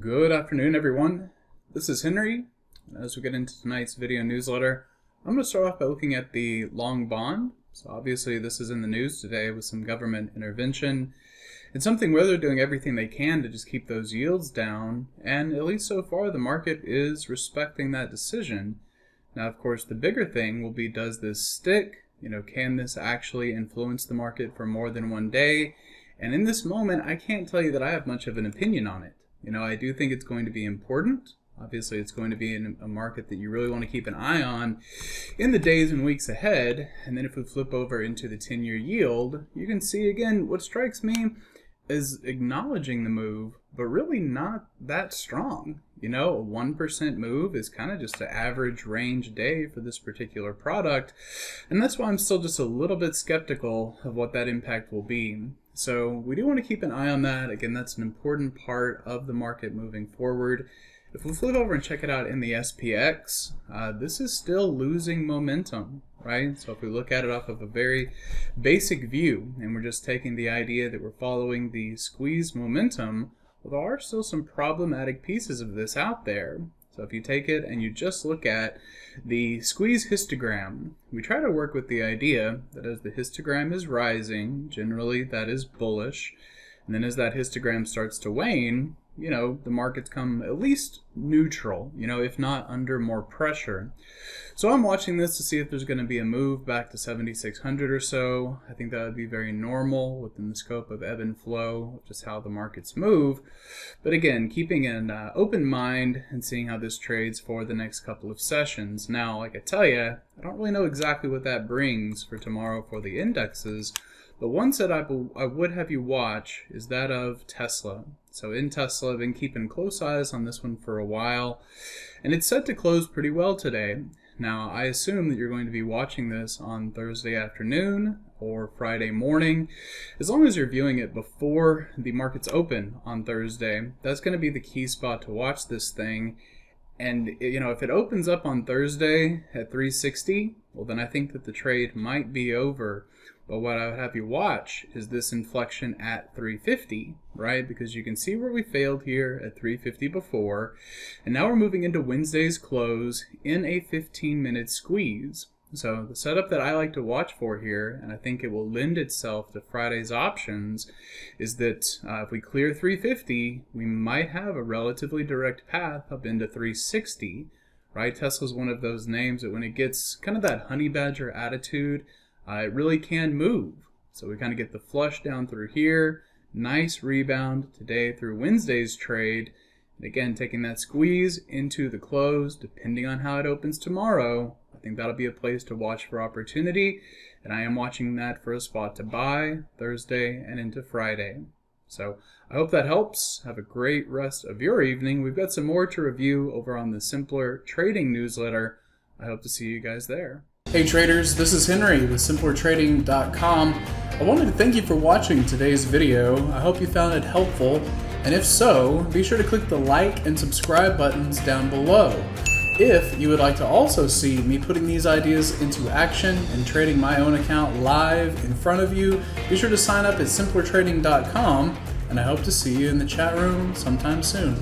Good afternoon, everyone. This is Henry. As we get into tonight's video newsletter, I'm going to start off by looking at the long bond. So obviously this is in the news today with some government intervention. It's something where they're doing everything they can to just keep those yields down, and at least so far the market is respecting that decision. Now, of course, the bigger thing will be, does this stick? Can this actually influence the market for more than one day? And in this moment, I can't tell you that I have much of an opinion on it. I do think it's going to be important. Obviously, it's going to be in a market that you really want to keep an eye on in the days and weeks ahead. And then if we flip over into the 10-year yield, you can see again, what strikes me is acknowledging the move, but really not that strong. A 1% move is kind of just an average range day for this particular product. And that's why I'm still just a little bit skeptical of what that impact will be. So we do want to keep an eye on that. Again, that's an important part of the market moving forward. If we flip over and check it out in the SPX, this is still losing momentum, right? So if we look at it off of a very basic view, and we're just taking the idea that we're following the squeeze momentum, well, there are still some problematic pieces of this out there. So if you take it and you just look at the squeeze histogram, we try to work with the idea that as the histogram is rising, generally that is bullish, and then as that histogram starts to wane, the markets come at least neutral, if not under more pressure. So I'm watching this to see if there's going to be a move back to 7,600 or so. I think that would be very normal within the scope of ebb and flow, just how the markets move. But again, keeping an open mind and seeing how this trades for the next couple of sessions. Now, like I tell you, I don't really know exactly what that brings for tomorrow for the indexes. But one set I would have you watch is that of Tesla. So in Tesla, I've been keeping close eyes on this one for a while, and it's set to close pretty well today. Now, I assume that you're going to be watching this on Thursday afternoon or Friday morning. As long as you're viewing it before the markets open on Thursday, that's going to be the key spot to watch this thing. And if it opens up on Thursday at 360, well, then I think that the trade might be over. But what I would have you watch is this inflection at 350, right? Because you can see where we failed here at 350 before, and now we're moving into Wednesday's close in a 15-minute squeeze. So the setup that I like to watch for here, and I think it will lend itself to Friday's options, is that if we clear 350, we might have a relatively direct path up into 360, right? Tesla's one of those names that when it gets kind of that honey badger attitude, it really can move. So we kind of get the flush down through here, nice rebound today through Wednesday's trade, and again taking that squeeze into the close. Depending on how it opens tomorrow, I think that'll be a place to watch for opportunity, and I am watching that for a spot to buy Thursday and into Friday. So I hope that helps. Have a great rest of your evening. We've got some more to review over on the Simpler Trading newsletter. I hope to see you guys there. Hey traders, this is Henry with simplertrading.com. I wanted to thank you for watching today's video. I hope you found it helpful, and if so, be sure to click the like and subscribe buttons down below. If you would like to also see me putting these ideas into action and trading my own account live in front of you, be sure to sign up at simplertrading.com, and I hope to see you in the chat room sometime soon.